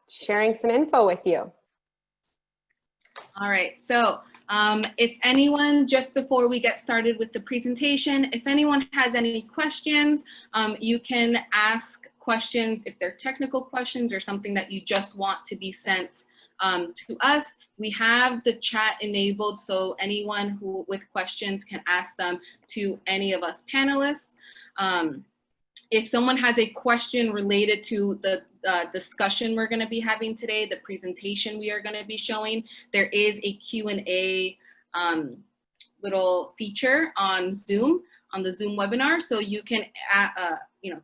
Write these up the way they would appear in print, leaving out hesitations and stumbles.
sharing some info with you. All right, so if anyone, just before we get started with the presentation, if anyone has any questions, you can ask questions if they're technical questions or something that you just want to be sent to us. We have the chat enabled, so anyone who with questions can ask them to any of us panelists. If someone has a question related to the discussion we're going to be having today, the presentation we are going to be showing, there is a Q&A little feature on Zoom, on the Zoom webinar, so you can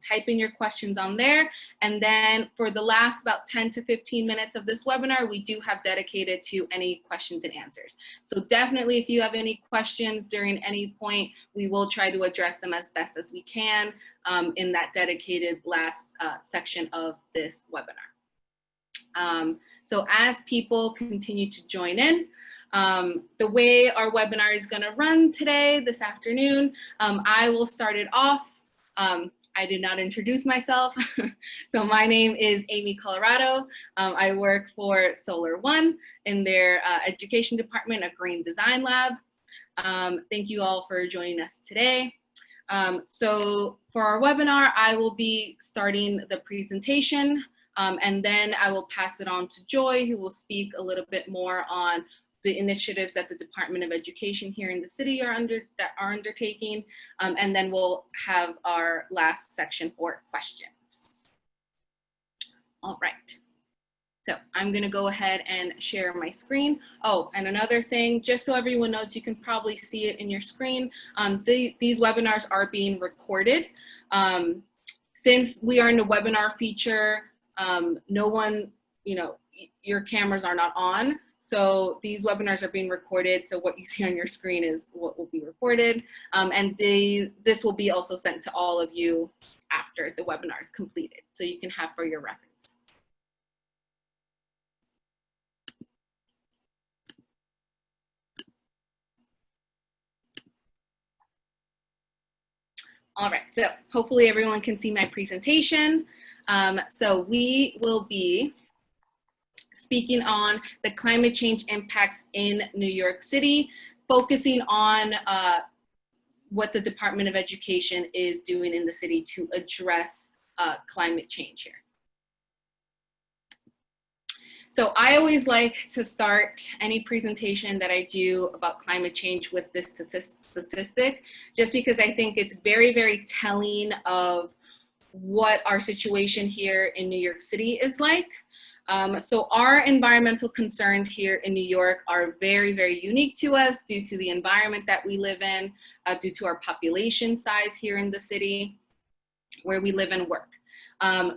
type in your questions on there. And then for the last about 10 to 15 minutes of this webinar, we do have dedicated to any questions and answers. So definitely, if you have any questions during any point, we will try to address them as best as we can in that dedicated last section of this webinar. So as people continue to join in, the way our webinar is going to run today, this afternoon, I will start it off. I did not introduce myself. So my name is Amy Colorado. I work for Solar One in their education department, a green design lab. Thank you all for joining us today. So for our webinar, I will be starting the presentation, and then I will pass it on to Joy, who will speak a little bit more on the initiatives that the Department of Education here in the city are undertaking, and then we'll have our last section for questions. All right, so I'm gonna go ahead and share my screen. Oh, and another thing, just so everyone knows, you can probably see it in your screen, these webinars are being recorded. Since we are in the webinar feature, no one, your cameras are not on. So these webinars are being recorded. So what you see on your screen is what will be recorded. And this will be also sent to all of you after the webinar is completed, so you can have for your reference. All right, so hopefully everyone can see my presentation. So we will be speaking on the climate change impacts in New York City, focusing on what the Department of Education is doing in the city to address climate change here. So I always like to start any presentation that I do about climate change with this statistic, just because I think it's very, very telling of what our situation here in New York City is like. So our environmental concerns here in New York are very, very unique to us due to the environment that we live in, due to our population size here in the city where we live and work.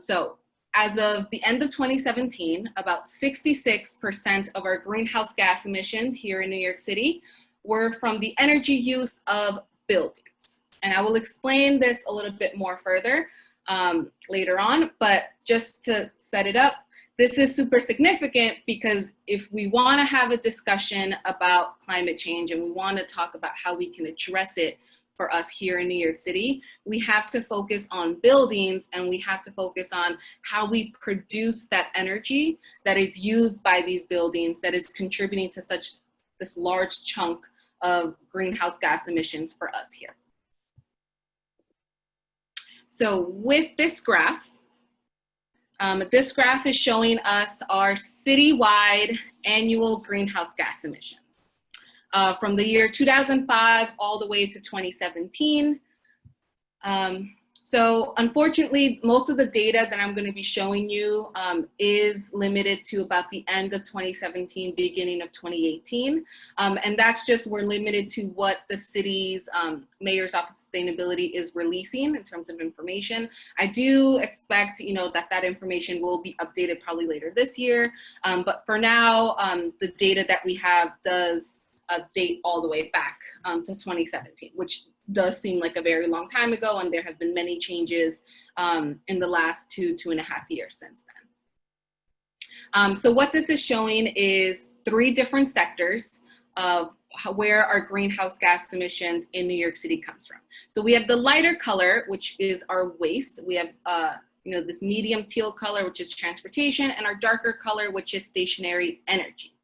So as of the end of 2017, about 66% of our greenhouse gas emissions here in New York City were from the energy use of buildings. And I will explain this a little bit more further later on, but just to set it up, this is super significant because if we want to have a discussion about climate change and we want to talk about how we can address it for us here in New York City, we have to focus on buildings and we have to focus on how we produce that energy that is used by these buildings that is contributing to this large chunk of greenhouse gas emissions for us here. So with this graph is showing us our citywide annual greenhouse gas emissions from the year 2005 all the way to 2017. So unfortunately, most of the data that I'm going to be showing you is limited to about the end of 2017, beginning of 2018. And that's just, we're limited to what the city's Mayor's Office of Sustainability is releasing in terms of information. I do expect, that information will be updated probably later this year. But for now, the data that we have does date all the way back to 2017, which does seem like a very long time ago, and there have been many changes in the last 2.5 years since then. So what this is showing is 3 different sectors of where our greenhouse gas emissions in New York City comes from. So we have the lighter color, which is our waste. We have this medium teal color, which is transportation, and our darker color, which is stationary energy.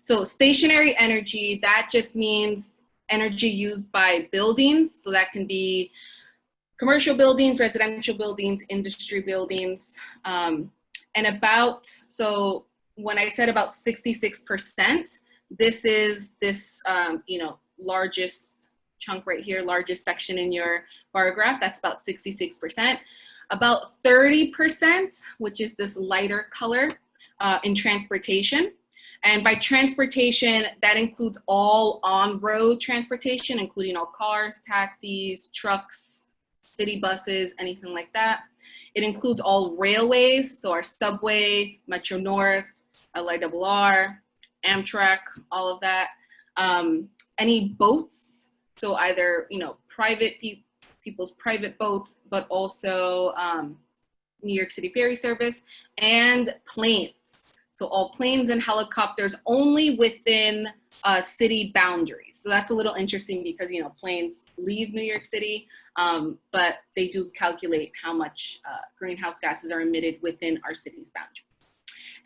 So stationary energy, that just means energy used by buildings. So that can be commercial buildings, residential buildings, industry buildings, so when I said about 66%, this is this, largest chunk right here, largest section in your bar graph, that's about 66%. About 30%, which is this lighter color, in transportation. And by transportation, that includes all on-road transportation, including all cars, taxis, trucks, city buses, anything like that. It includes all railways, so our subway, Metro North, LIRR, Amtrak, all of that. Any boats, so either private people's private boats, but also New York City ferry service, and planes. So all planes and helicopters only within city boundaries. So that's a little interesting because planes leave New York City, but they do calculate how much greenhouse gases are emitted within our city's boundaries.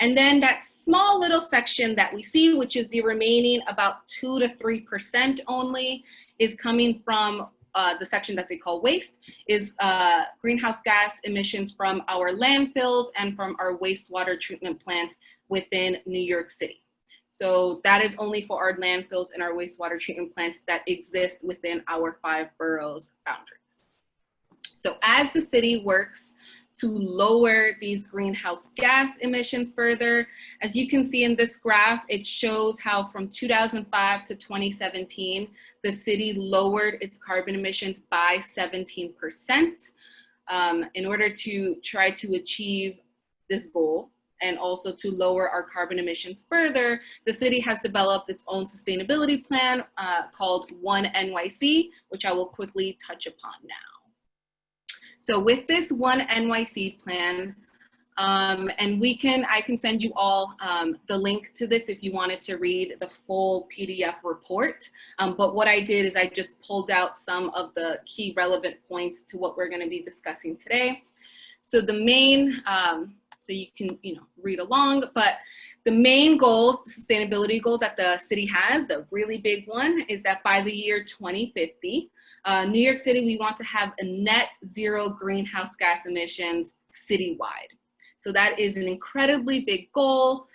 And then that small little section that we see, which is the remaining about 2 to 3% only, is coming from the section that they call waste, is greenhouse gas emissions from our landfills and from our wastewater treatment plants within New York City. So that is only for our landfills and our wastewater treatment plants that exist within our 5 boroughs boundaries. So as the city works to lower these greenhouse gas emissions further, as you can see in this graph, it shows how from 2005 to 2017, the city lowered its carbon emissions by 17%. In order to try to achieve this goal, and also to lower our carbon emissions further, the city has developed its own sustainability plan called One NYC, which I will quickly touch upon now. So with this One NYC plan, and I can send you all the link to this if you wanted to read the full PDF report. But what I did is I just pulled out some of the key relevant points to what we're going to be discussing today. So the main, so you can read along, but the main goal, the sustainability goal that the city has, the really big one, is that by the year 2050, New York City, we want to have a net zero greenhouse gas emissions citywide. So that is an incredibly big goal.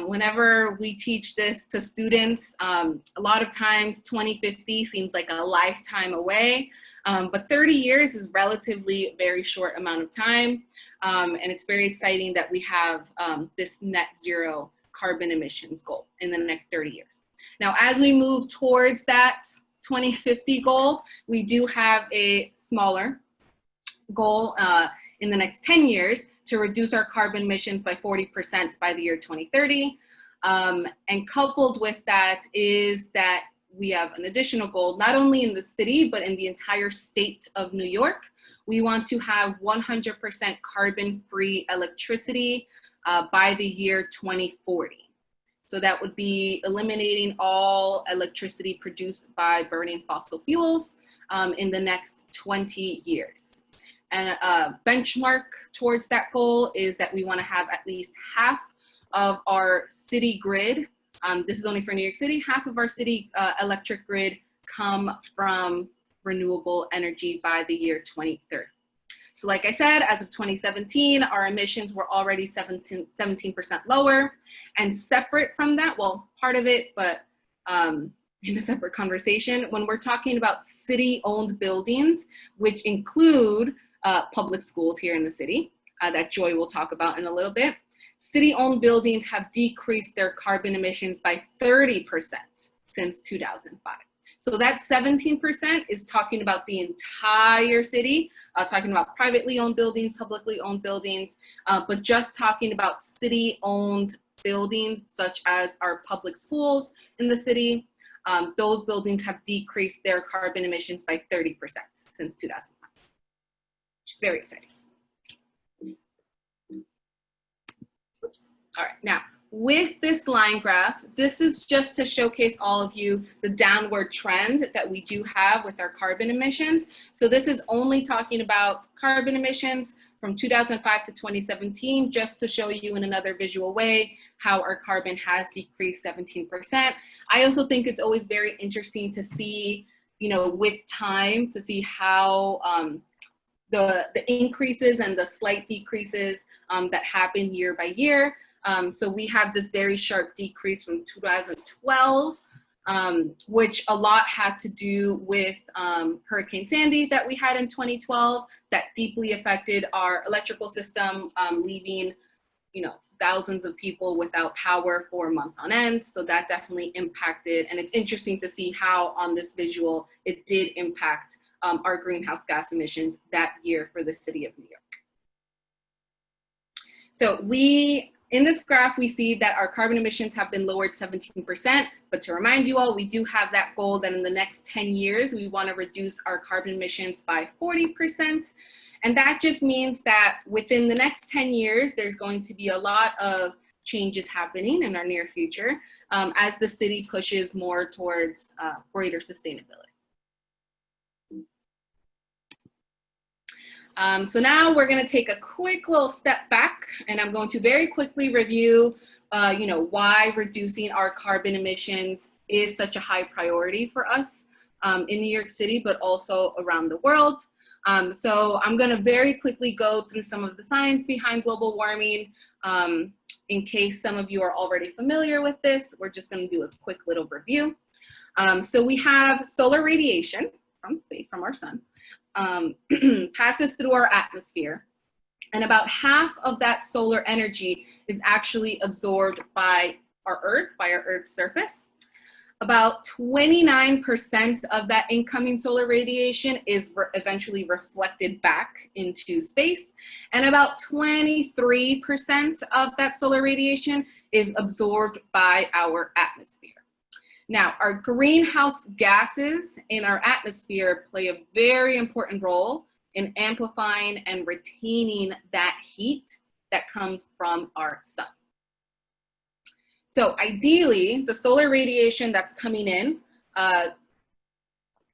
Whenever we teach this to students, a lot of times 2050 seems like a lifetime away, but 30 years is relatively very short amount of time. And it's very exciting that we have this net zero carbon emissions goal in the next 30 years. Now, as we move towards that 2050 goal, we do have a smaller goal in the next 10 years to reduce our carbon emissions by 40% by the year 2030. And coupled with that is that we have an additional goal, not only in the city, but in the entire state of New York. We want to have 100% carbon-free electricity by the year 2040. So that would be eliminating all electricity produced by burning fossil fuels in the next 20 years. And a benchmark towards that goal is that we want to have at least half of our city grid, this is only for New York City, half of our city electric grid come from renewable energy by the year 2030. So like I said, as of 2017, our emissions were already 17% lower. And separate from that, well, part of it, but in a separate conversation, when we're talking about city-owned buildings, which include public schools here in the city, that Joy will talk about in a little bit, city-owned buildings have decreased their carbon emissions by 30% since 2005. So that 17% is talking about the entire city, talking about privately owned buildings, publicly owned buildings, but just talking about city-owned buildings such as our public schools in the city, those buildings have decreased their carbon emissions by 30% since 2005, which is very exciting. Oops. All right, now, with this line graph, this is just to showcase all of you the downward trend that we do have with our carbon emissions. So this is only talking about carbon emissions from 2005 to 2017, just to show you in another visual way how our carbon has decreased 17%. I also think it's always very interesting to see, you know, with time, to see how the increases and the slight decreases that happen year by year. So we have this very sharp decrease from 2012, which a lot had to do with Hurricane Sandy that we had in 2012 that deeply affected our electrical system, leaving, you know, thousands of people without power for months on end. So that definitely impacted, and it's interesting to see how on this visual it did impact our greenhouse gas emissions that year for the city of New York. So in this graph, we see that our carbon emissions have been lowered 17%, but to remind you all, we do have that goal that in the next 10 years, we want to reduce our carbon emissions by 40%. And that just means that within the next 10 years, there's going to be a lot of changes happening in our near future as the city pushes more towards greater sustainability. So now we're going to take a quick little step back, and I'm going to very quickly review, you know, why reducing our carbon emissions is such a high priority for us in New York City, but also around the world. So I'm going to very quickly go through some of the science behind global warming. In case some of you are already familiar with this, we're just going to do a quick little review. So we have solar radiation from space, from our sun. Passes through our atmosphere, and about half of that solar energy is actually absorbed by our Earth's surface. About 29% of that incoming solar radiation is eventually reflected back into space, and about 23% of that solar radiation is absorbed by our atmosphere. Now, our greenhouse gases in our atmosphere play a very important role in amplifying and retaining that heat that comes from our sun. So ideally, the solar radiation that's coming in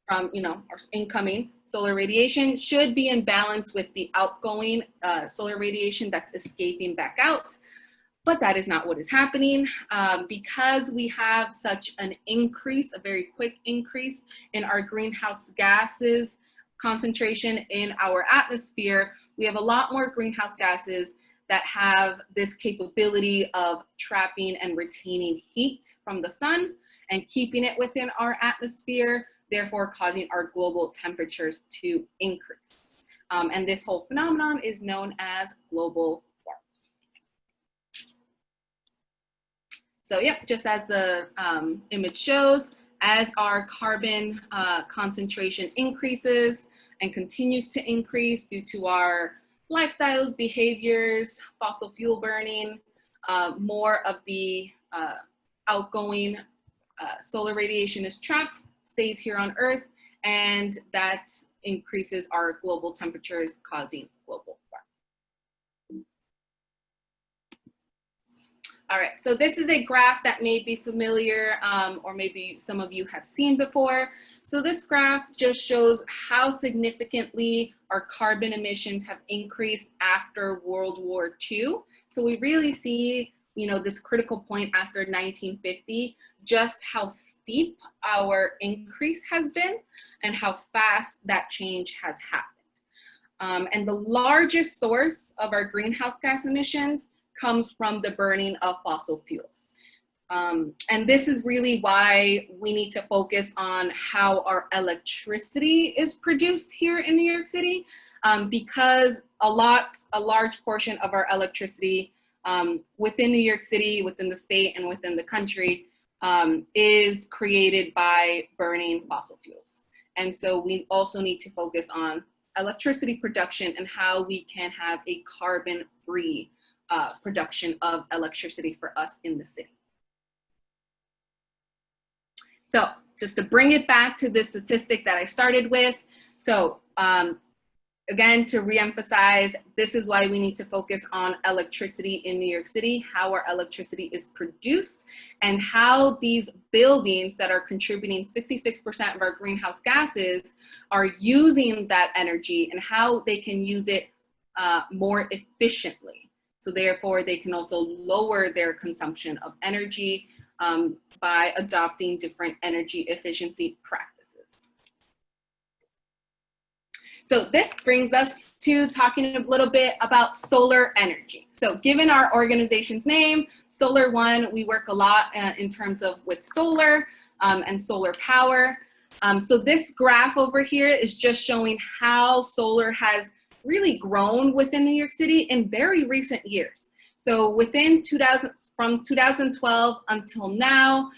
from, you know, our incoming solar radiation should be in balance with the outgoing solar radiation that's escaping back out. But that is not what is happening because we have such an increase, a very quick increase in our greenhouse gases concentration in our atmosphere. We have a lot more greenhouse gases that have this capability of trapping and retaining heat from the sun and keeping it within our atmosphere, therefore causing our global temperatures to increase. And this whole phenomenon is known as global warming. So yep, just as the image shows, as our carbon concentration increases and continues to increase due to our lifestyles, behaviors, fossil fuel burning, more of the outgoing solar radiation is trapped, stays here on Earth, and that increases our global temperatures, causing global warming. All right, so this is a graph that may be familiar or maybe some of you have seen before. So this graph just shows how significantly our carbon emissions have increased after World War II. So we really see, you know, this critical point after 1950, just how steep our increase has been and how fast that change has happened. And the largest source of our greenhouse gas emissions comes from the burning of fossil fuels. And this is really why we need to focus on how our electricity is produced here in New York City, because a large portion of our electricity within New York City, within the state, and within the country is created by burning fossil fuels. And so we also need to focus on electricity production and how we can have a carbon-free production of electricity for us in the city. So just to bring it back to this statistic that I started with, so again, to reemphasize, this is why we need to focus on electricity in New York City, how our electricity is produced, and how these buildings that are contributing 66% of our greenhouse gases are using that energy and how they can use it more efficiently. So therefore, they can also lower their consumption of energy by adopting different energy efficiency practices. So this brings us to talking a little bit about solar energy. So given our organization's name, Solar One, we work a lot in terms of with solar and solar power. So this graph over here is just showing how solar has really grown within New York City in very recent years. So within from 2012 until now,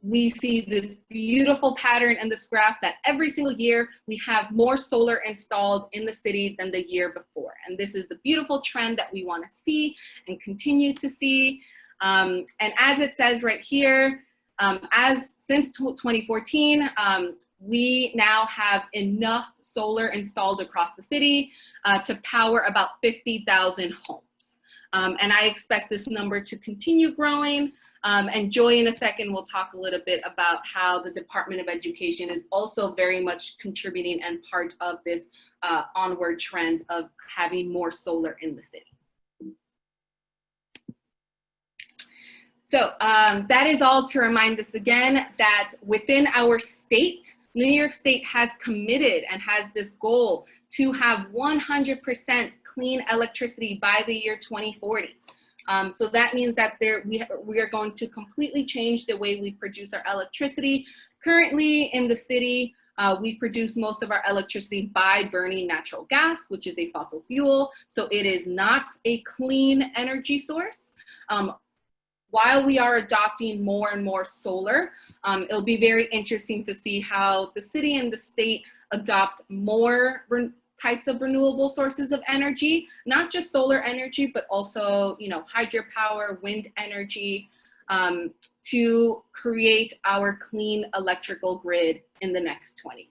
we see this beautiful pattern in this graph that every single year we have more solar installed in the city than the year before. And this is the beautiful trend that we want to see and continue to see. And as it says right here, since 2014, we now have enough solar installed across the city to power about 50,000 homes. And I expect this number to continue growing. And Joy, in a second, will talk a little bit about how the Department of Education is also very much contributing and part of this onward trend of having more solar in the city. So that is all to remind us again that within our state, New York State has committed and has this goal to have 100% clean electricity by the year 2040. So that means that we are going to completely change the way we produce our electricity. Currently in the city, we produce most of our electricity by burning natural gas, which is a fossil fuel. So it is not a clean energy source. While we are adopting more and more solar, it'll be very interesting to see how the city and the state adopt more types of renewable sources of energy, not just solar energy, but also, hydropower, wind energy, to create our clean electrical grid in the next 20 years.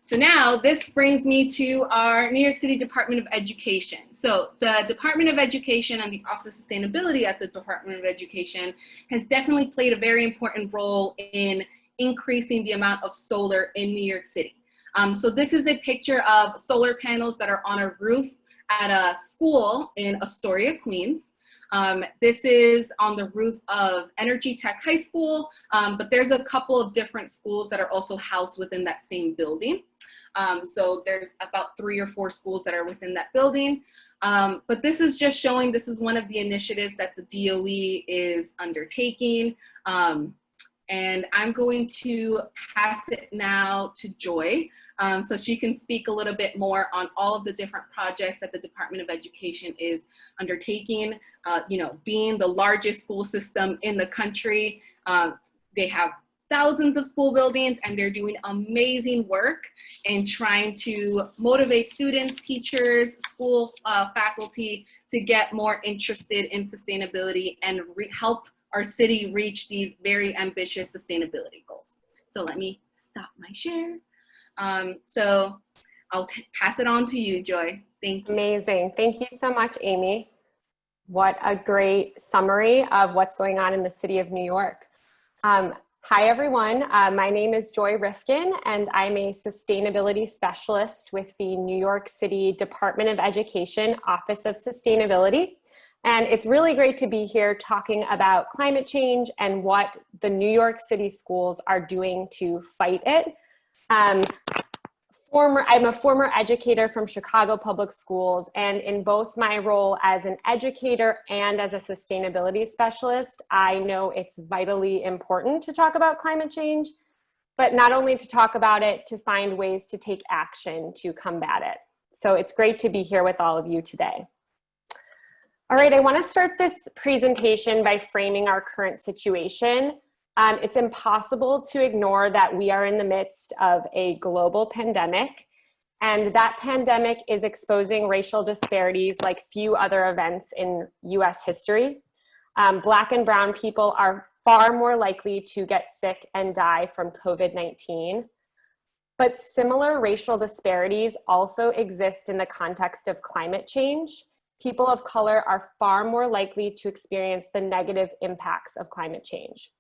So now this brings me to our New York City Department of Education. So the Department of Education and the Office of Sustainability at the Department of Education has definitely played a very important role in increasing the amount of solar in New York City. So this is a picture of solar panels that are on a roof at a school in Astoria, Queens. This is on the roof of Energy Tech High School, but there's a couple of different schools that are also housed within that same building. So there's about 3 or 4 schools that are within that building. But this is just showing, this is one of the initiatives that the DOE is undertaking. And I'm going to pass it now to Joy, so she can speak a little bit more on all of the different projects that the Department of Education is undertaking. Being the largest school system in the country, they have thousands of school buildings, and they're doing amazing work in trying to motivate students, teachers, school faculty to get more interested in sustainability and help our city reach these very ambitious sustainability goals. So let me stop my share. So I'll pass it on to you, Joy. Thank you. Amazing. Thank you so much, Amy. What a great summary of what's going on in the city of New York. Hi, everyone. My name is Joy Rifkin, and I'm a sustainability specialist with the New York City Department of Education Office of Sustainability. And it's really great to be here talking about climate change and what the New York City schools are doing to fight it. I'm a former educator from Chicago Public Schools, and in both my role as an educator and as a sustainability specialist, I know it's vitally important to talk about climate change, but not only to talk about it, to find ways to take action to combat it. So it's great to be here with all of you today. All right, I want to start this presentation by framing our current situation. It's impossible to ignore that we are in the midst of a global pandemic, and that pandemic is exposing racial disparities like few other events in US history. Black and brown people are far more likely to get sick and die from COVID-19. But similar racial disparities also exist in the context of climate change. People of color are far more likely to experience the negative impacts of climate change.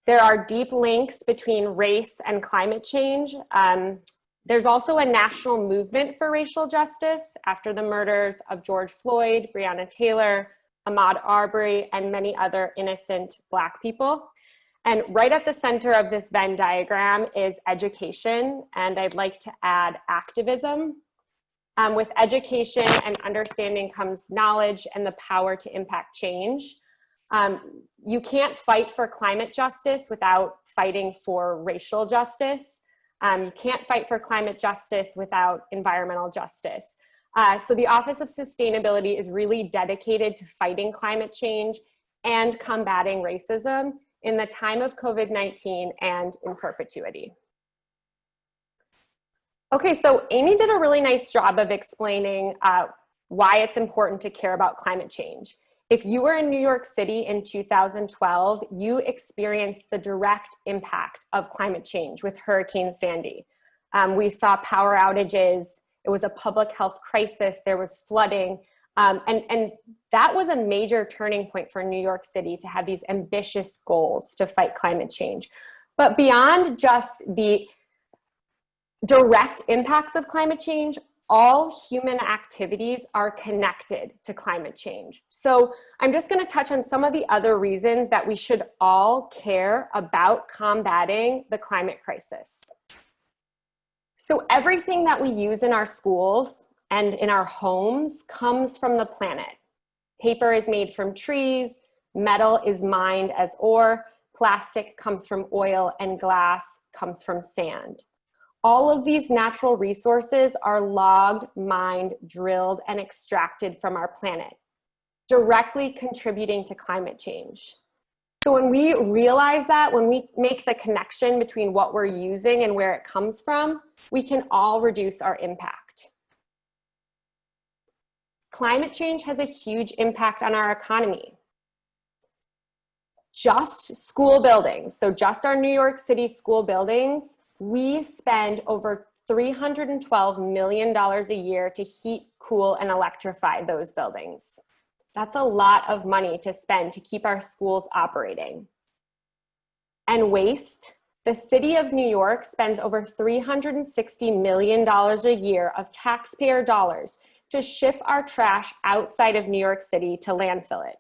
There are deep links between race and climate change. There's also a national movement for racial justice after the murders of George Floyd, Breonna Taylor, Ahmaud Arbery, and many other innocent Black people. And right at the center of this Venn diagram is education, and I'd like to add activism. With education and understanding comes knowledge and the power to impact change. You can't fight for climate justice without fighting for racial justice. You can't fight for climate justice without environmental justice. So the Office of Sustainability is really dedicated to fighting climate change and combating racism in the time of COVID-19 and in perpetuity. Okay, so Amy did a really nice job of explaining why it's important to care about climate change. If you were in New York City in 2012, you experienced the direct impact of climate change with Hurricane Sandy. We saw power outages, it was a public health crisis, there was flooding, and that was a major turning point for New York City to have these ambitious goals to fight climate change. But beyond just the direct impacts of climate change, all human activities are connected to climate change. So I'm just going to touch on some of the other reasons that we should all care about combating the climate crisis. So everything that we use in our schools and in our homes comes from the planet. Paper is made from trees, metal is mined as ore, plastic comes from oil, and glass comes from sand. All of these natural resources are logged, mined, drilled, and extracted from our planet, directly contributing to climate change. So when we realize that, when we make the connection between what we're using and where it comes from, we can all reduce our impact. Climate change has a huge impact on our economy. Just school buildings, so just our New York City school buildings, we spend over $312 million a year to heat, cool, and electrify those buildings. That's a lot of money to spend to keep our schools operating. And waste, the city of New York spends over $360 million a year of taxpayer dollars to ship our trash outside of New York City to landfill it.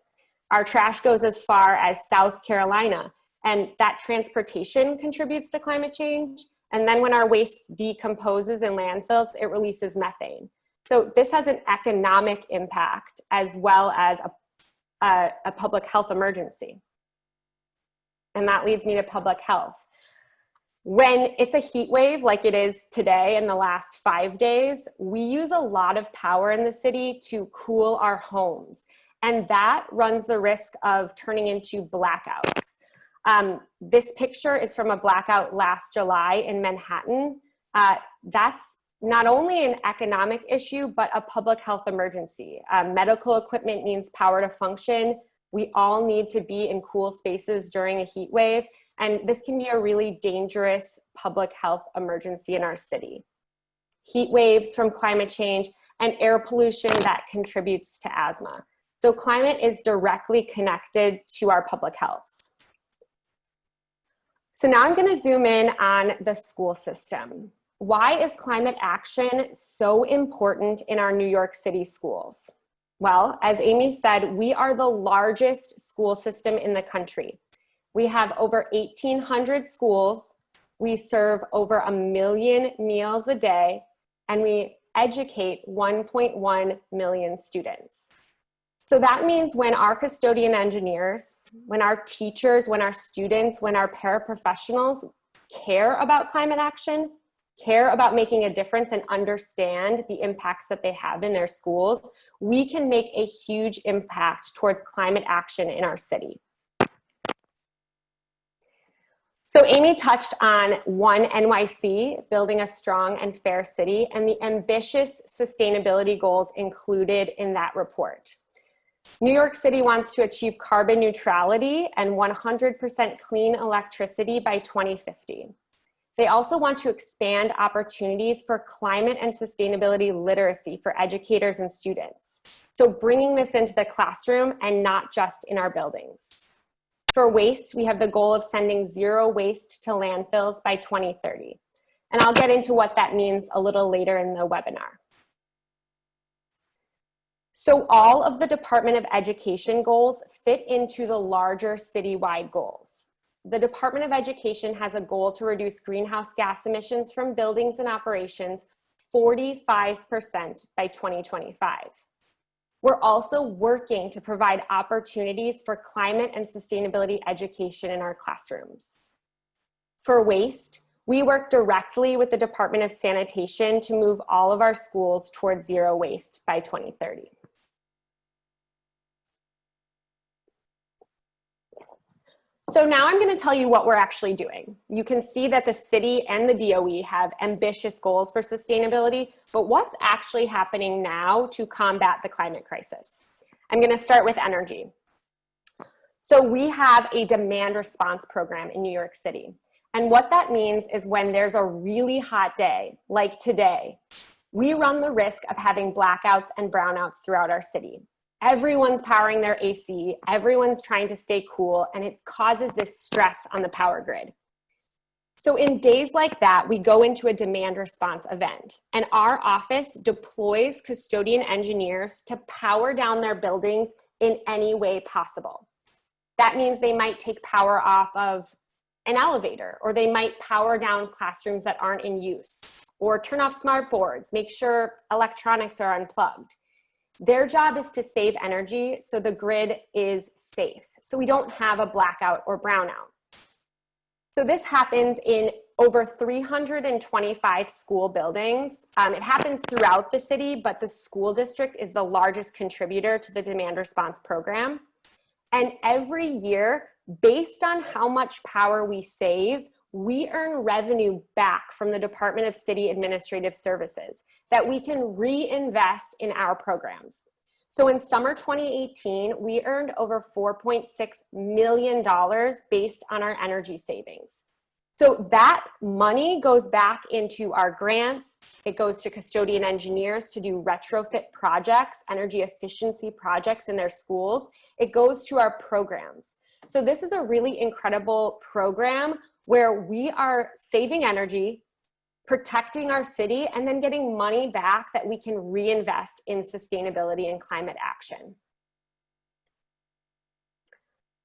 Our trash goes as far as South Carolina, and that transportation contributes to climate change. And then when our waste decomposes in landfills, it releases methane. So this has an economic impact as well as a public health emergency. And that leads me to public health. When it's a heat wave like it is today in the last 5 days, we use a lot of power in the city to cool our homes. And that runs the risk of turning into blackouts. This picture is from a blackout last July in Manhattan. That's not only an economic issue, but a public health emergency. Medical equipment needs power to function. We all need to be in cool spaces during a heat wave, and this can be a really dangerous public health emergency in our city. Heat waves from climate change and air pollution that contributes to asthma. So climate is directly connected to our public health. So now I'm going to zoom in on the school system. Why is climate action so important in our New York City schools? Well, as Amy said, we are the largest school system in the country. We have over 1,800 schools. We serve over 1 million meals a day, and we educate 1.1 million students. So that means when our custodian engineers, when our teachers, when our students, when our paraprofessionals care about climate action, care about making a difference and understand the impacts that they have in their schools, we can make a huge impact towards climate action in our city. So Amy touched on One NYC, building a strong and fair city, and the ambitious sustainability goals included in that report. New York City wants to achieve carbon neutrality and 100% clean electricity by 2050. They also want to expand opportunities for climate and sustainability literacy for educators and students. So bringing this into the classroom and not just in our buildings. For waste, we have the goal of sending zero waste to landfills by 2030. And I'll get into what that means a little later in the webinar. So all of the Department of Education goals fit into the larger citywide goals. The Department of Education has a goal to reduce greenhouse gas emissions from buildings and operations 45% by 2025. We're also working to provide opportunities for climate and sustainability education in our classrooms. For waste, we work directly with the Department of Sanitation to move all of our schools towards zero waste by 2030. So now I'm going to tell you what we're actually doing. You can see that the city and the DOE have ambitious goals for sustainability, but what's actually happening now to combat the climate crisis? I'm going to start with energy. So we have a demand response program in New York City. And what that means is when there's a really hot day, like today, we run the risk of having blackouts and brownouts throughout our city. Everyone's powering their AC, everyone's trying to stay cool, and it causes this stress on the power grid. So in days like that, we go into a demand response event, and our office deploys custodian engineers to power down their buildings in any way possible. That means they might take power off of an elevator, or they might power down classrooms that aren't in use, or turn off smart boards, make sure electronics are unplugged. Their job is to save energy so the grid is safe, so we don't have a blackout or brownout. So this happens in over 325 school buildings. It happens throughout the city, but the school district is the largest contributor to the demand response program. And every year, based on how much power we save, we earn revenue back from the Department of City Administrative Services that we can reinvest in our programs. So in summer 2018, we earned over $4.6 million based on our energy savings. So that money goes back into our grants. It goes to custodian engineers to do retrofit projects, energy efficiency projects in their schools. It goes to our programs. So this is a really incredible program where we are saving energy, protecting our city, and then getting money back that we can reinvest in sustainability and climate action.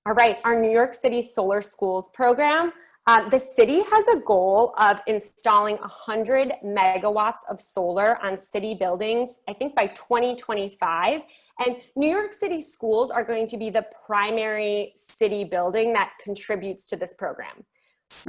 All right, our New York City Solar Schools program. The city has a goal of installing 100 megawatts of solar on city buildings, I think by 2025. And New York City schools are going to be the primary city building that contributes to this program.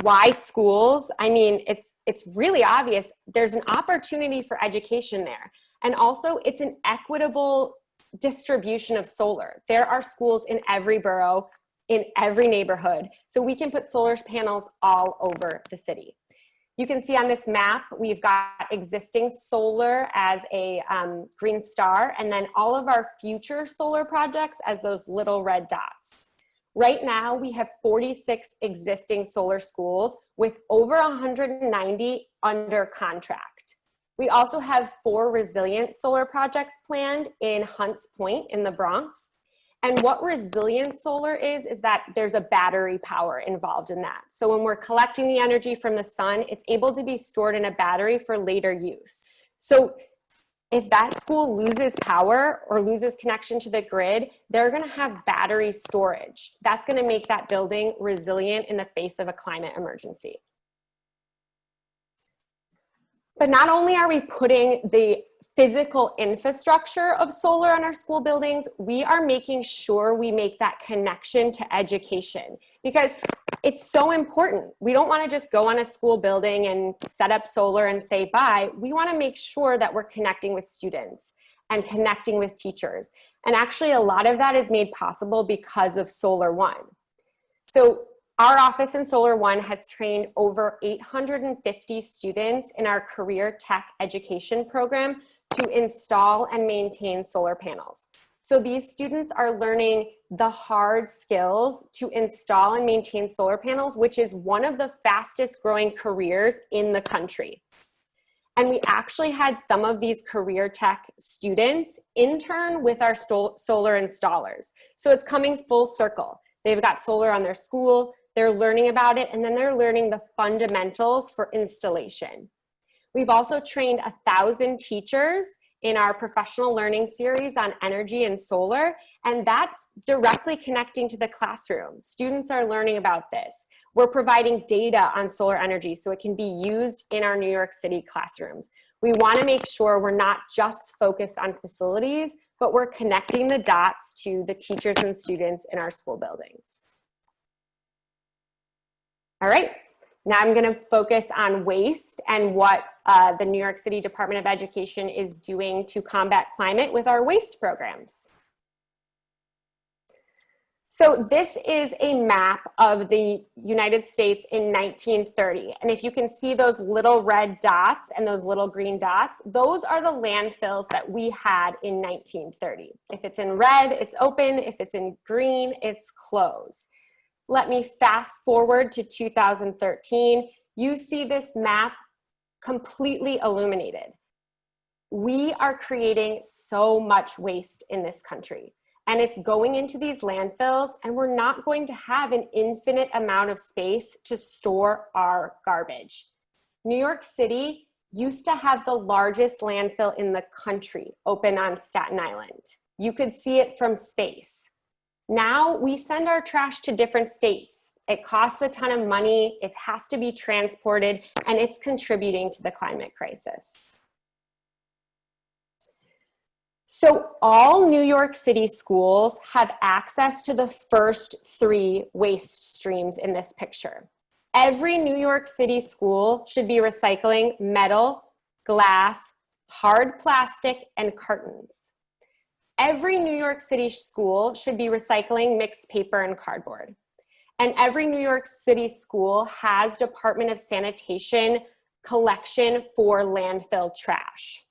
Why schools? I mean, it's really obvious. There's an opportunity for education there. And also it's an equitable distribution of solar. There are schools in every borough, in every neighborhood. So we can put solar panels all over the city. You can see on this map, we've got existing solar as a green star, and then all of our future solar projects as those little red dots. Right now, we have 46 existing solar schools with over 190 under contract. We also have 4 resilient solar projects planned in Hunts Point in the Bronx. And what resilient solar is that there's a battery power involved in that. So when we're collecting the energy from the sun, it's able to be stored in a battery for later use. So if that school loses power or loses connection to the grid, they're going to have battery storage. That's going to make that building resilient in the face of a climate emergency. But not only are we putting the physical infrastructure of solar on our school buildings, we are making sure we make that connection to education, because it's so important. We don't want to just go on a school building and set up solar and say bye. We want to make sure that we're connecting with students and connecting with teachers. And actually a lot of that is made possible because of Solar One. So our office in Solar One has trained over 850 students in our career tech education program to install and maintain solar panels. So these students are learning the hard skills to install and maintain solar panels, which is one of the fastest growing careers in the country. And we actually had some of these career tech students intern with our solar installers. So it's coming full circle. They've got solar on their school, they're learning about it, and then they're learning the fundamentals for installation. We've also trained 1,000 teachers in our professional learning series on energy and solar, and that's directly connecting to the classroom. Students are learning about this. We're providing data on solar energy so it can be used in our New York City classrooms. We want to make sure we're not just focused on facilities, but we're connecting the dots to the teachers and students in our school buildings. All right, now I'm going to focus on waste and what the New York City Department of Education is doing to combat climate with our waste programs. So this is a map of the United States in 1930. And if you can see those little red dots and those little green dots, those are the landfills that we had in 1930. If it's in red, it's open. If it's in green, it's closed. Let me fast forward to 2013. You see this map completely illuminated. We are creating so much waste in this country, and it's going into these landfills, and we're not going to have an infinite amount of space to store our garbage. New York City used to have the largest landfill in the country open on Staten Island. You could see it from space. Now we send our trash to different states. It costs a ton of money, it has to be transported, and it's contributing to the climate crisis. So all New York City schools have access to the first 3 waste streams in this picture. Every New York City school should be recycling metal, glass, hard plastic, and cartons. Every New York City school should be recycling mixed paper and cardboard. And every New York City school has Department of Sanitation collection for landfill trash.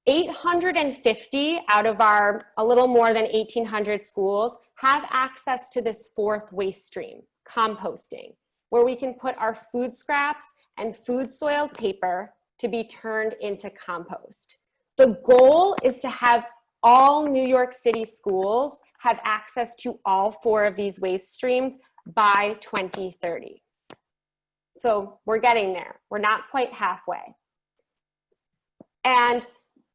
850 out of our a little more than 1,800 schools have access to this 4th waste stream, composting, where we can put our food scraps and food soiled paper to be turned into compost. The goal is to have all New York City schools have access to all 4 of these waste streams by 2030. So we're getting there. We're not quite halfway. And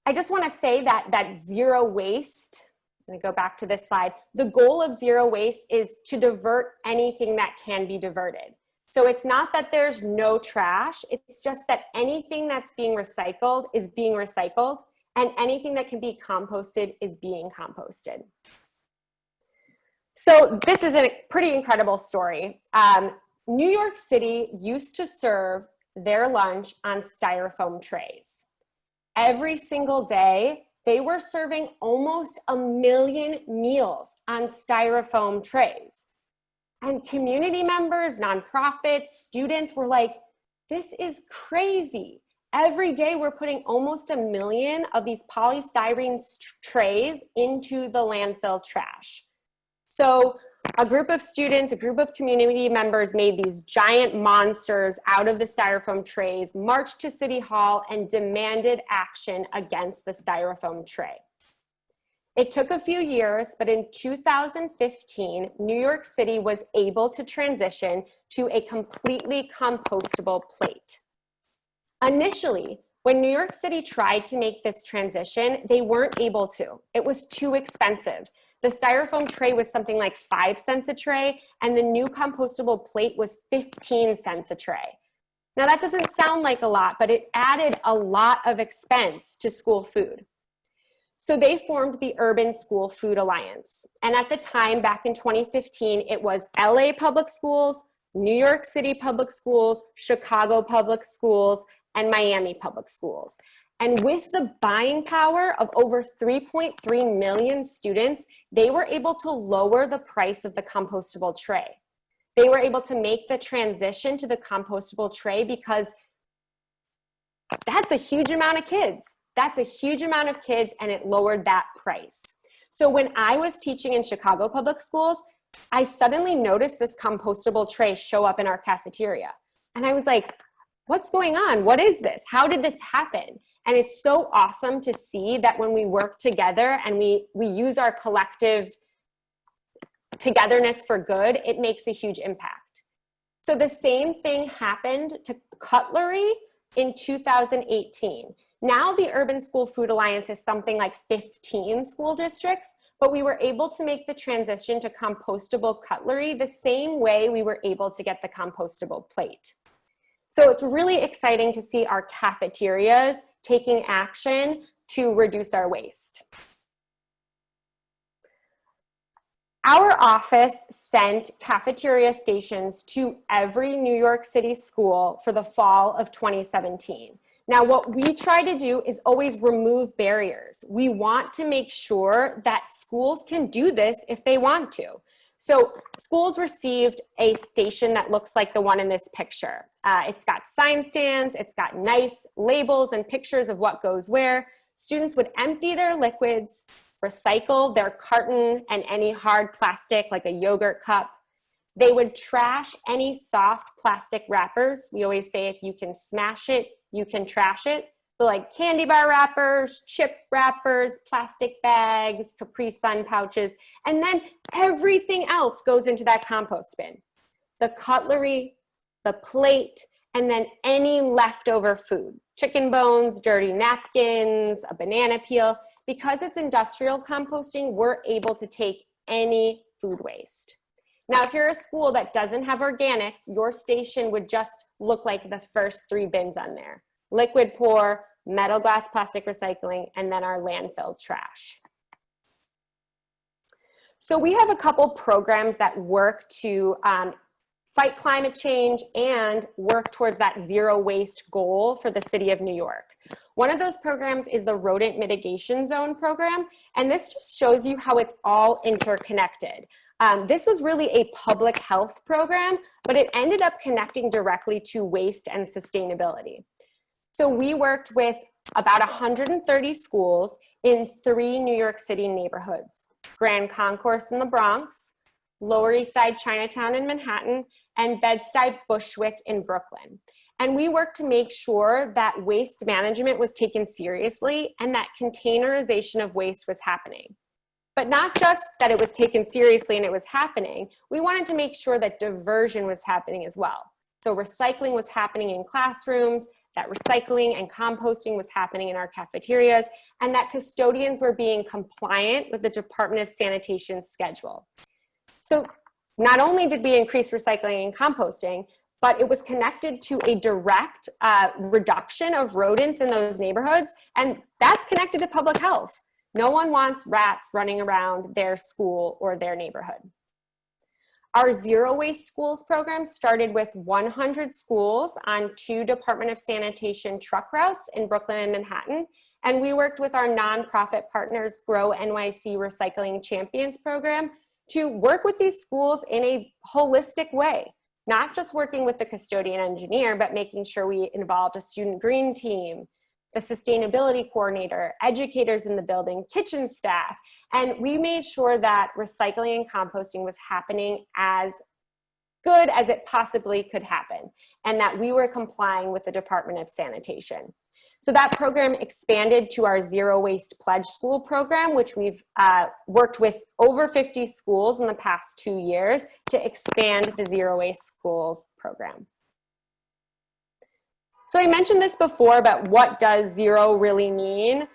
I just want to say that zero waste, let me go back to this slide. The goal of zero waste is to divert anything that can be diverted. So it's not that there's no trash, it's just that anything that's being recycled is being recycled, and anything that can be composted is being composted. So this is a pretty incredible story. New York City used to serve their lunch on styrofoam trays. Every single day, they were serving almost 1 million meals on styrofoam trays. And community members, nonprofits, students were like, this is crazy. Every day we're putting almost 1 million of these polystyrene trays into the landfill trash. So a group of students, a group of community members made these giant monsters out of the styrofoam trays, marched to City Hall, and demanded action against the styrofoam tray. It took a few years, but in 2015, New York City was able to transition to a completely compostable plate. Initially, when New York City tried to make this transition, they weren't able to. It was too expensive. The styrofoam tray was something like 5 cents a tray, and the new compostable plate was 15 cents a tray. Now that doesn't sound like a lot, but it added a lot of expense to school food. So they formed the Urban School Food Alliance. And at the time, back in 2015, it was LA Public Schools, New York City Public Schools, Chicago Public Schools, and Miami Public Schools. And with the buying power of over 3.3 million students, they were able to lower the price of the compostable tray. They were able to make the transition to the compostable tray because that's a huge amount of kids. That's a huge amount of kids, and it lowered that price. So when I was teaching in Chicago Public Schools, I suddenly noticed this compostable tray show up in our cafeteria. And I was like, what's going on? What is this? How did this happen? And it's so awesome to see that when we work together and we use our collective togetherness for good, it makes a huge impact. So the same thing happened to cutlery in 2018. Now the Urban School Food Alliance is something like 15 school districts, but we were able to make the transition to compostable cutlery the same way we were able to get the compostable plate. So it's really exciting to see our cafeterias taking action to reduce our waste. Our office sent cafeteria stations to every New York City school for the fall of 2017. Now, what we try to do is always remove barriers. We want to make sure that schools can do this if they want to. So schools received a station that looks like the one in this picture. It's got sign stands, it's got nice labels and pictures of what goes where. Students would empty their liquids, recycle their carton and any hard plastic like a yogurt cup. They would trash any soft plastic wrappers. We always say if you can smash it, you can trash it. So like candy bar wrappers, chip wrappers, plastic bags, Capri Sun pouches, and then everything else goes into that compost bin. The cutlery, the plate, and then any leftover food. Chicken bones, dirty napkins, a banana peel. Because it's industrial composting, we're able to take any food waste. Now, if you're a school that doesn't have organics, your station would just look like the first 3 bins on there. Liquid pour, metal, glass, plastic recycling, and then our landfill trash. So we have a couple programs that work to fight climate change and work towards that zero waste goal for the city of New York. One of those programs is the Rodent Mitigation Zone program, and this just shows you how it's all interconnected. This was really a public health program, but it ended up connecting directly to waste and sustainability. So we worked with about 130 schools in 3 New York City neighborhoods: Grand Concourse in the Bronx, Lower East Side Chinatown in Manhattan, and Bed-Stuy Bushwick in Brooklyn. And we worked to make sure that waste management was taken seriously and that containerization of waste was happening. But not just that it was taken seriously and it was happening, we wanted to make sure that diversion was happening as well. So recycling was happening in classrooms, that recycling and composting was happening in our cafeterias, and that custodians were being compliant with the Department of Sanitation's schedule. So not only did we increase recycling and composting, but it was connected to a direct reduction of rodents in those neighborhoods, and that's connected to public health. No one wants rats running around their school or their neighborhood. Our Zero Waste Schools program started with 100 schools on 2 Department of Sanitation truck routes in Brooklyn and Manhattan, and we worked with our nonprofit partners Grow NYC Recycling Champions program to work with these schools in a holistic way, not just working with the custodian engineer, but making sure we involved a student green team, the sustainability coordinator, educators in the building, kitchen staff, and we made sure that recycling and composting was happening as good as it possibly could happen, and that we were complying with the Department of Sanitation. So that program expanded to our Zero Waste Pledge School program, which we've worked with over 50 schools in the past 2 years to expand the Zero Waste Schools program. So I mentioned this before, but what does zero really mean?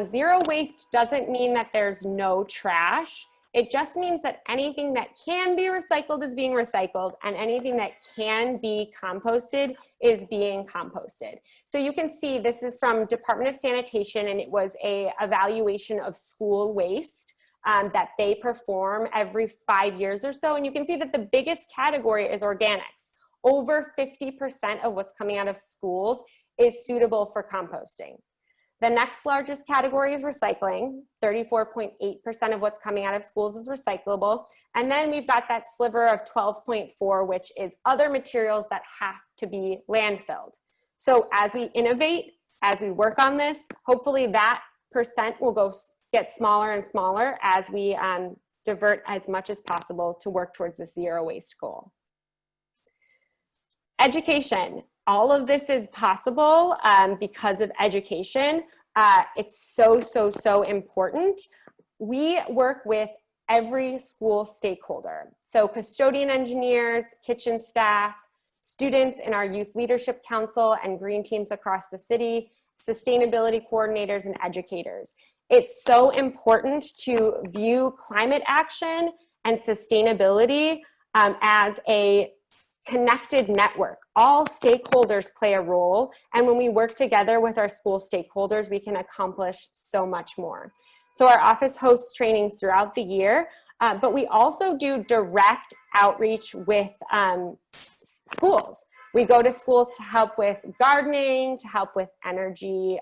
Zero waste doesn't mean that there's no trash. It just means that anything that can be recycled is being recycled, and anything that can be composted is being composted. So you can see this is from Department of Sanitation, and it was an evaluation of school waste that they perform every 5 years or so. And you can see that the biggest category is organics. Over 50% of what's coming out of schools is suitable for composting. The next largest category is recycling. 34.8% of what's coming out of schools is recyclable. And then we've got that sliver of 12.4, which is other materials that have to be landfilled. So as we innovate, as we work on this, hopefully that percent will get smaller and smaller as we divert as much as possible to work towards the zero waste goal. Education. All of this is possible because of education. It's so important. We work with every school stakeholder. So custodian engineers, kitchen staff, students in our youth leadership council and green teams across the city, sustainability coordinators, and educators. It's so important to view climate action and sustainability as a connected network. All stakeholders play a role, and when we work together with our school stakeholders, we can accomplish so much more. So our office hosts trainings throughout the year, but we also do direct outreach with schools. We go to schools to help with gardening, to help with energy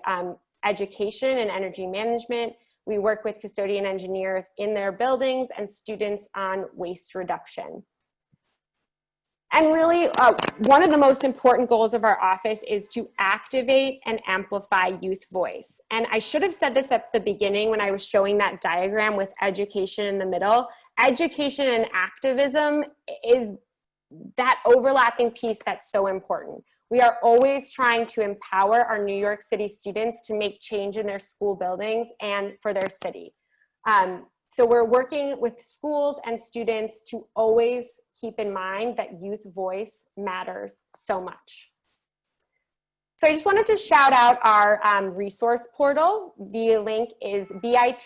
education and energy management. We work with custodian engineers in their buildings and students on waste reduction. And really, one of the most important goals of our office is to activate and amplify youth voice. And I should have said this at the beginning when I was showing that diagram with education in the middle. Education and activism is that overlapping piece that's so important. We are always trying to empower our New York City students to make change in their school buildings and for their city. So we're working with schools and students to always keep in mind that youth voice matters so much. So I just wanted to shout out our resource portal. The link is bit.ly/NYC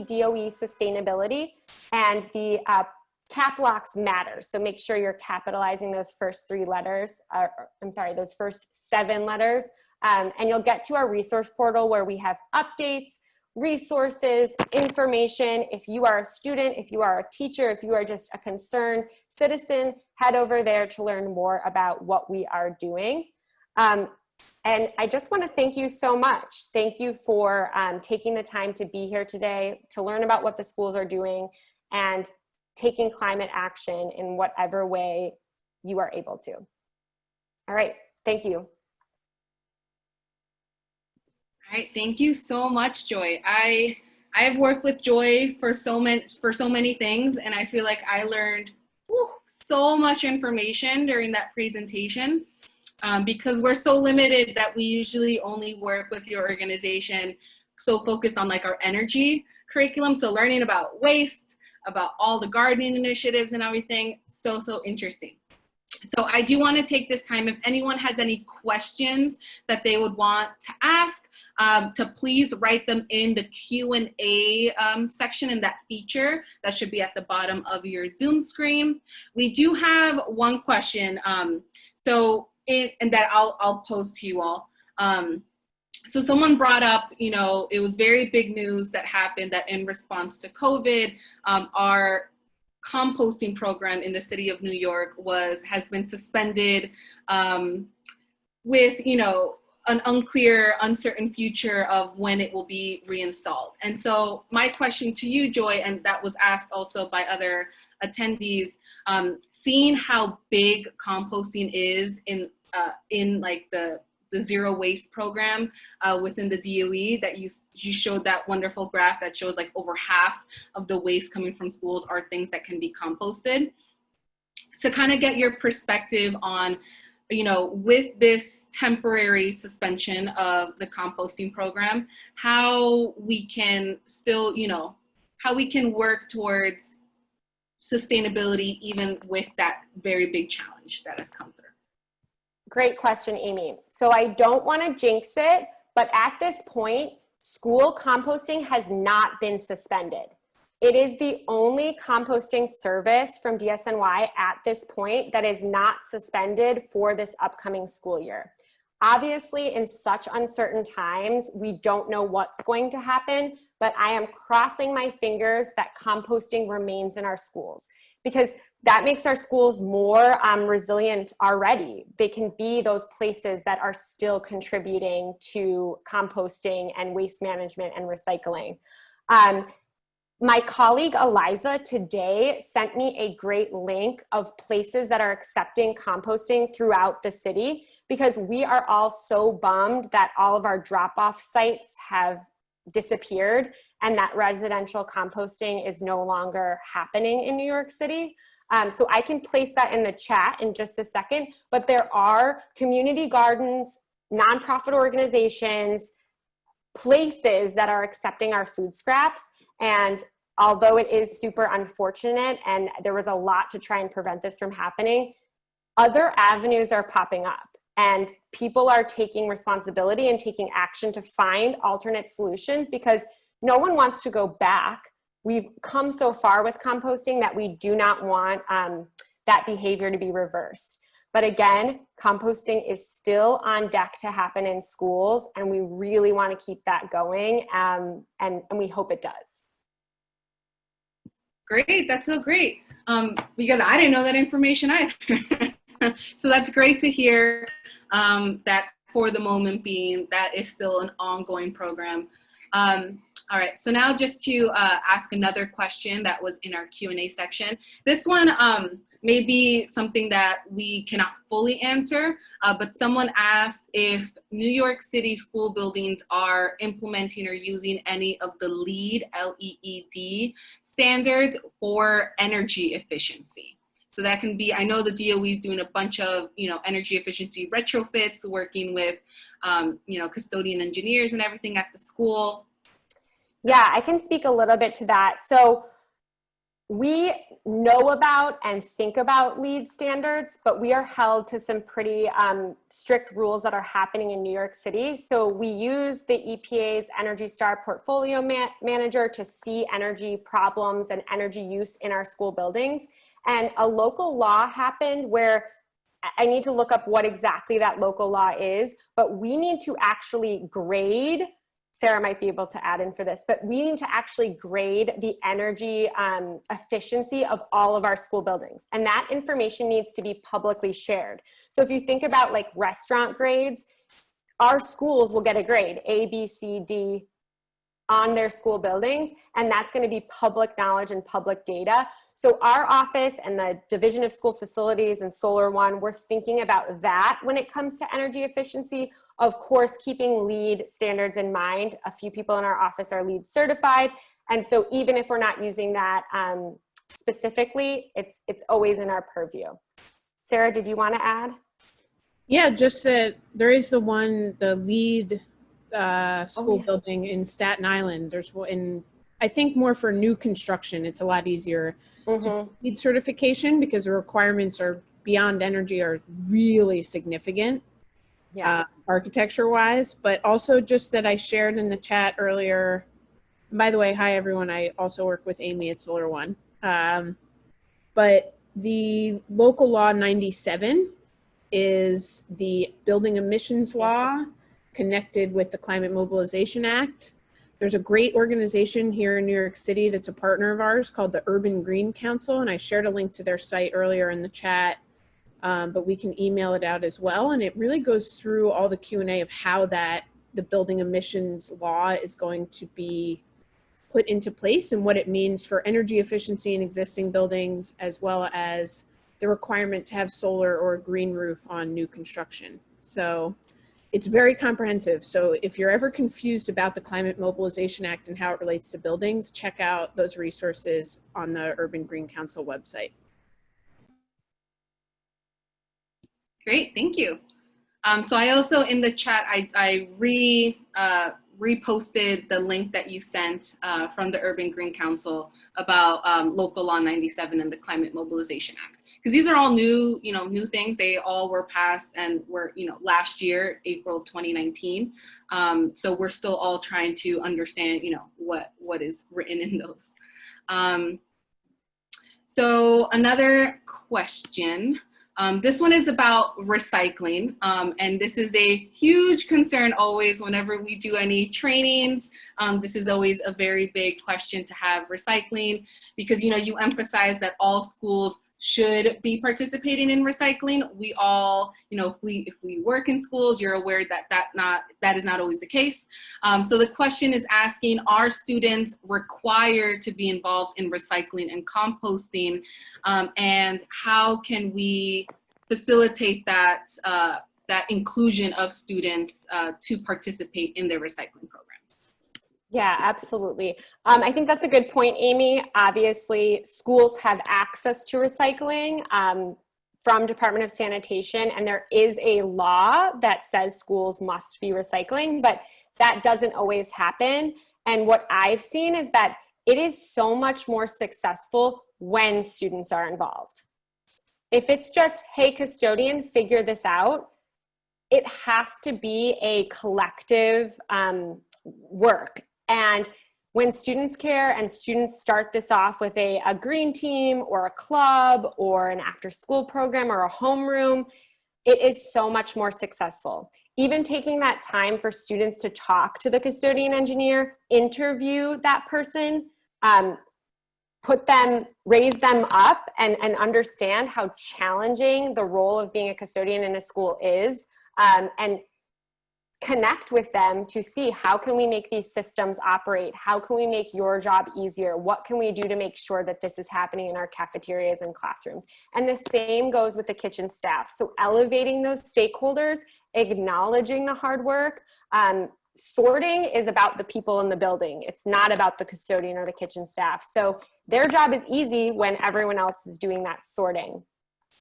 DOE Sustainability, and the cap locks matter. So make sure you're capitalizing those first those first 7 letters, and you'll get to our resource portal where we have updates, resources, information. If you are a student, if you are a teacher, if you are just a concerned citizen, head over there to learn more about what we are doing. And I just want to thank you so much. Thank you for taking the time to be here today, to learn about what the schools are doing, and taking climate action in whatever way you are able to. All right, thank you. All right, thank you so much, Joy. I have worked with Joy for so many things, and I feel like I learned so much information during that presentation because we're so limited that we usually only work with your organization so focused on like our energy curriculum. So learning about waste, about all the gardening initiatives and everything, so interesting. So I do want to take this time, if anyone has any questions that they would want to ask, to please write them in the Q&A section in that feature that should be at the bottom of your Zoom screen. We do have one question, and that I'll pose to you all. So someone brought up, it was very big news that happened that in response to COVID, our composting program in the city of New York has been suspended with, an unclear, uncertain future of when it will be reinstalled. And so my question to you, Joy, and that was asked also by other attendees, seeing how big composting is in like the zero waste program within the DOE, that you showed that wonderful graph that shows like over half of the waste coming from schools are things that can be composted. To kind of get your perspective on, with this temporary suspension of the composting program, how we can still, how we can work towards sustainability even with that very big challenge that has come through. Great question, Amy. So I don't want to jinx it, but at this point, school composting has not been suspended. It is the only composting service from DSNY at this point that is not suspended for this upcoming school year. Obviously, in such uncertain times, we don't know what's going to happen, but I am crossing my fingers that composting remains in our schools, because that makes our schools more resilient already. They can be those places that are still contributing to composting and waste management and recycling. My colleague Eliza today sent me a great link of places that are accepting composting throughout the city, because we are all so bummed that all of our drop-off sites have disappeared and that residential composting is no longer happening in New York City. So I can place that in the chat in just a second, but there are community gardens, nonprofit organizations, places that are accepting our food scraps. And although it is super unfortunate and there was a lot to try and prevent this from happening, other avenues are popping up and people are taking responsibility and taking action to find alternate solutions, because no one wants to go back. We've come so far with composting that we do not want that behavior to be reversed. But again, composting is still on deck to happen in schools, and we really want to keep that going, and we hope it does. Great, that's so great, because I didn't know that information either. So that's great to hear that for the moment being, that is still an ongoing program. All right, so now just to ask another question that was in our Q&A section. This one may be something that we cannot fully answer, but someone asked if New York City school buildings are implementing or using any of the LEED, L-E-E-D, standards for energy efficiency. So that can be, I know the DOE is doing a bunch of, energy efficiency retrofits, working with, custodian engineers and everything at the school. Yeah, I can speak a little bit to that. So we know about and think about LEED standards, but we are held to some pretty strict rules that are happening in New York City. So we use the EPA's Energy Star Portfolio Manager to see energy problems and energy use in our school buildings. And a local law happened where I need to look up what exactly that local law is, but we need to actually grade. Sarah might be able to add in for this, but we need to actually grade the energy efficiency of all of our school buildings. And that information needs to be publicly shared. So if you think about like restaurant grades, our schools will get a grade, A, B, C, D, on their school buildings, and that's going to be public knowledge and public data. So our office and the Division of School Facilities and Solar One, we're thinking about that when it comes to energy efficiency. Of course, keeping LEED standards in mind. A few people in our office are LEED certified. And so even if we're not using that specifically, it's always in our purview. Sarah, did you want to add? Yeah, just that there is the LEED school building in Staten Island. There's one, I think more for new construction. It's a lot easier to LEED certification because the requirements are beyond energy are really significant. Yeah. Architecture wise, but also just that I shared in the chat earlier. By the way, hi everyone. I also work with Amy at Solar One. But the local law 97 is the building emissions law connected with the Climate Mobilization Act. There's a great organization here in New York City that's a partner of ours called the Urban Green Council, and I shared a link to their site earlier in the chat. But we can email it out as well. And it really goes through all the Q&A of how the building emissions law is going to be put into place and what it means for energy efficiency in existing buildings, as well as the requirement to have solar or a green roof on new construction. So it's very comprehensive. So if you're ever confused about the Climate Mobilization Act and how it relates to buildings, check out those resources on the Urban Green Council website. Great, thank you. So I also in the chat, I reposted the link that you sent from the Urban Green Council about Local Law 97 and the Climate Mobilization Act. Because these are all new, new things. They all were passed and were, last year, April 2019. So we're still all trying to understand, what is written in those. So another question. This one is about recycling, and this is a huge concern always whenever we do any trainings. This is always a very big question to have recycling, because you emphasize that all schools should be participating in recycling. We all, if we work in schools, you're aware that that is not always the case. So the question is asking, are students required to be involved in recycling and composting, and how can we facilitate that that inclusion of students to participate in their recycling programs? Yeah, absolutely. I think that's a good point, Amy. Obviously, schools have access to recycling from Department of Sanitation, and there is a law that says schools must be recycling, but that doesn't always happen. And what I've seen is that it is so much more successful when students are involved. If it's just, hey, custodian, figure this out, it has to be a collective work. And when students care and students start this off with a green team or a club or an after-school program or a homeroom, it is so much more successful. Even taking that time for students to talk to the custodian engineer, interview that person, raise them up and understand how challenging the role of being a custodian in a school is, and connect with them to see how can we make these systems operate? How can we make your job easier? What can we do to make sure that this is happening in our cafeterias and classrooms? And the same goes with the kitchen staff. So elevating those stakeholders, acknowledging the hard work. Sorting is about the people in the building. It's not about the custodian or the kitchen staff. So their job is easy when everyone else is doing that sorting.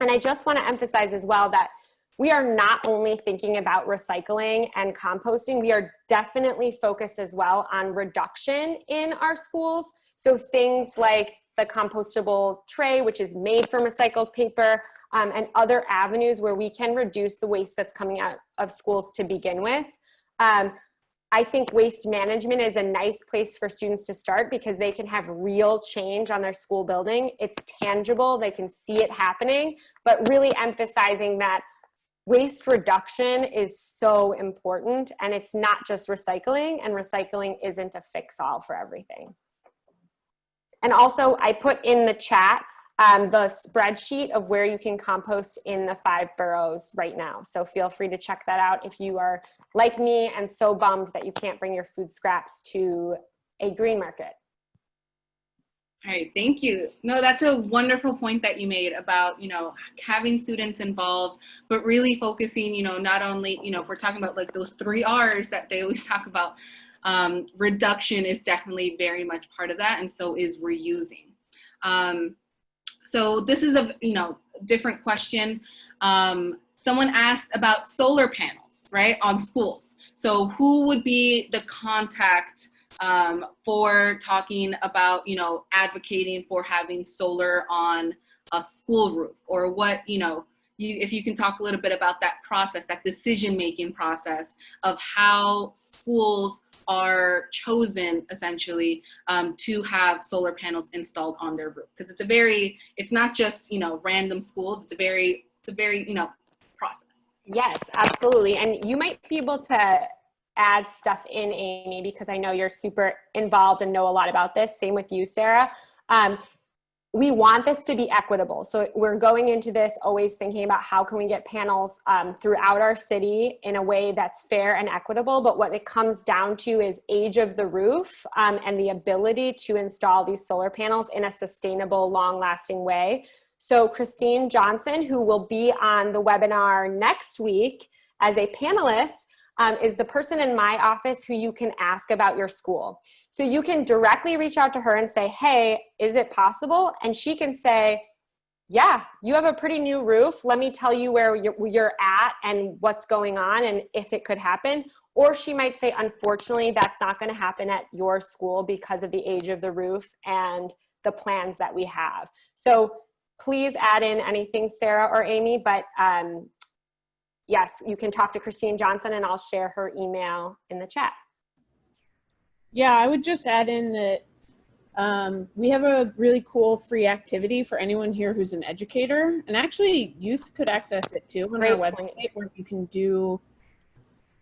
And I just want to emphasize as well that we are not only thinking about recycling and composting, we are definitely focused as well on reduction in our schools. So things like the compostable tray, which is made from recycled paper, and other avenues where we can reduce the waste that's coming out of schools to begin with. I think waste management is a nice place for students to start because they can have real change on their school building. It's tangible, they can see it happening, but really emphasizing that waste reduction is so important, and it's not just recycling, and recycling isn't a fix-all for everything. And also, I put in the chat the spreadsheet of where you can compost in the 5 boroughs right now. So feel free to check that out if you are like me and so bummed that you can't bring your food scraps to a green market. All right, thank you. No, that's a wonderful point that you made about, having students involved, but really focusing, not only, if we're talking about like those 3 R's that they always talk about, reduction is definitely very much part of that, and so is reusing. So this is a, different question. Someone asked about solar panels, right, on schools. So who would be the contact for talking about, advocating for having solar on a school roof, or what, if you can talk a little bit about that process, that decision-making process of how schools are chosen essentially to have solar panels installed on their roof, because it's not just, random schools. It's a very, process. Yes, absolutely. And you might be able to add stuff in, Amy, because I know you're super involved and know a lot about this. Same with you, Sarah. We want this to be equitable. So we're going into this always thinking about how can we get panels throughout our city in a way that's fair and equitable. But what it comes down to is age of the roof and the ability to install these solar panels in a sustainable, long-lasting way. So Christine Johnson, who will be on the webinar next week as a panelist, is the person in my office who you can ask about your school. So you can directly reach out to her and say, hey, is it possible? And she can say, yeah, you have a pretty new roof. Let me tell you where you're at and what's going on and if it could happen. Or she might say, unfortunately, that's not going to happen at your school because of the age of the roof and the plans that we have. So please add in anything, Sarah or Amy, but yes, you can talk to Christine Johnson and I'll share her email in the chat. Yeah, I would just add in that we have a really cool free activity for anyone here who's an educator, and actually youth could access it too on our website, where you can do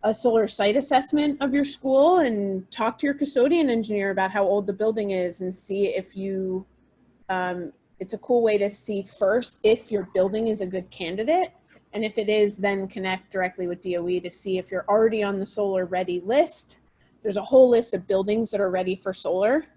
a solar site assessment of your school and talk to your custodian engineer about how old the building is and see if you, it's a cool way to see first if your building is a good candidate. And if it is, then connect directly with DOE to see if you're already on the solar ready list. There's a whole list of buildings that are ready for solar,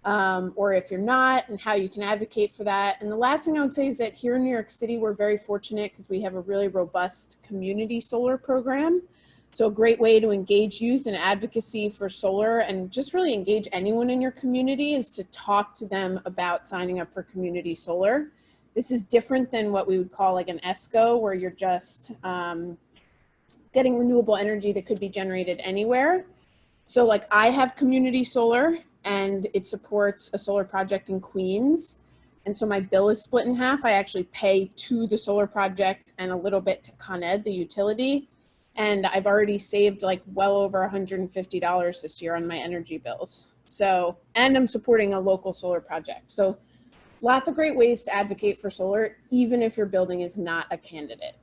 or if you're not, and how you can advocate for that. And the last thing I would say is that here in New York City, we're very fortunate because we have a really robust community solar program. So a great way to engage youth in advocacy for solar and just really engage anyone in your community is to talk to them about signing up for community solar. This is different than what we would call like an ESCO, where you're just getting renewable energy that could be generated anywhere. So like I have community solar and it supports a solar project in Queens. And so my bill is split in half. I actually pay to the solar project and a little bit to Con Ed, the utility. And I've already saved like well over $150 this year on my energy bills. So, and I'm supporting a local solar project. So lots of great ways to advocate for solar, even if your building is not a candidate.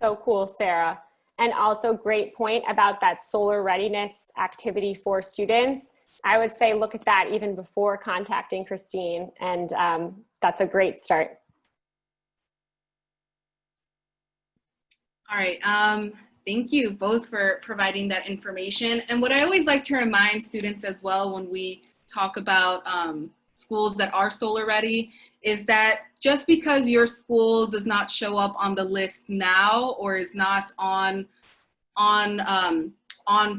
So cool, Sarah. And also great point about that solar readiness activity for students. I would say look at that even before contacting Christine, and that's a great start. All right, thank you both for providing that information. And what I always like to remind students as well when we talk about schools that are solar ready is that just because your school does not show up on the list now or is not on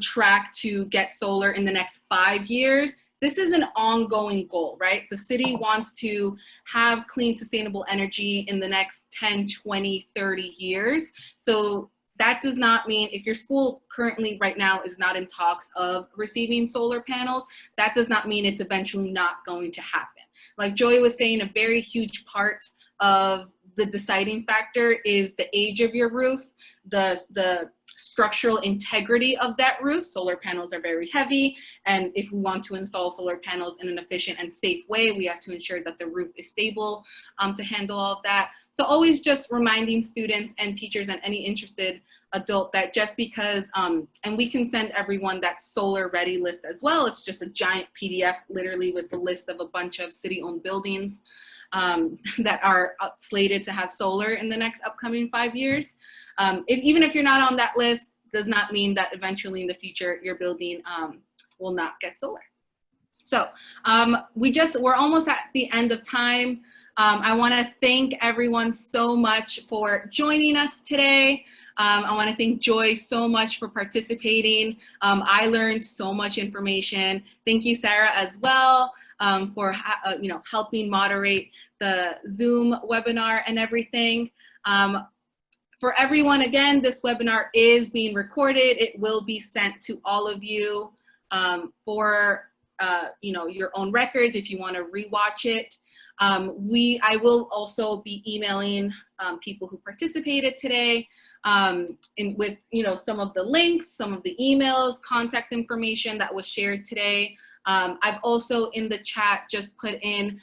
track to get solar in the next 5 years, this is an ongoing goal, right? The city wants to have clean, sustainable energy in the next 10, 20, 30 years. So that does not mean if your school currently right now is not in talks of receiving solar panels, that does not mean it's eventually not going to happen. Like Joy was saying, a very huge part of the deciding factor is the age of your roof, the structural integrity of that roof. Solar panels are very heavy, and if we want to install solar panels in an efficient and safe way, we have to ensure that the roof is stable to handle all of that. So always just reminding students and teachers and any interested adult that just because, and we can send everyone that solar ready list as well. It's just a giant PDF literally with the list of a bunch of city-owned buildings that are slated to have solar in the next upcoming 5 years. Even if you're not on that list, does not mean that eventually in the future your building will not get solar. So we're almost at the end of time. I want to thank everyone so much for joining us today. I want to thank Joy so much for participating. I learned so much information. Thank you, Sarah, as well, for helping moderate the Zoom webinar and everything. For everyone, again, this webinar is being recorded. It will be sent to all of you for your own records if you want to rewatch it. I will also be emailing people who participated today with some of the links, some of the emails, contact information that was shared today. I've also in the chat just put in,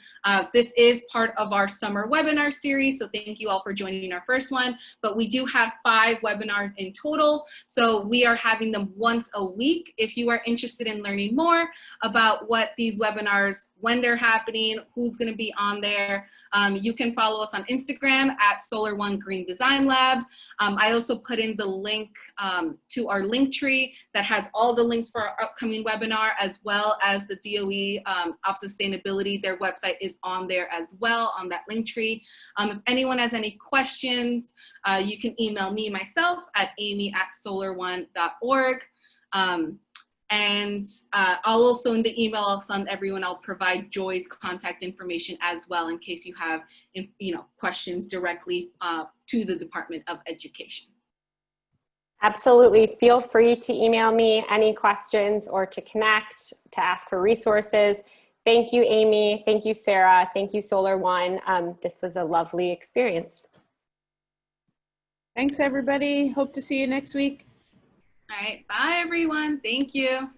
this is part of our summer webinar series, so thank you all for joining our first one, but we do have 5 webinars in total, so we are having them once a week. If you are interested in learning more about what these webinars, when they're happening, who's gonna be on there, you can follow us on Instagram at Solar One Green Design Lab. I also put in the link to our link tree that has all the links for our upcoming webinar, as well as the DOE of Sustainability. Their website is on there as well, on that link tree. If anyone has any questions, you can email me myself at amy@solarone.org. And I'll also in the email I'll send everyone, I'll provide Joy's contact information as well in case you have questions directly to the Department of Education. Absolutely. Feel free to email me any questions or to connect, to ask for resources. Thank you, Amy. Thank you, Sarah. Thank you, Solar One. This was a lovely experience. Thanks, everybody. Hope to see you next week. All right. Bye, everyone. Thank you.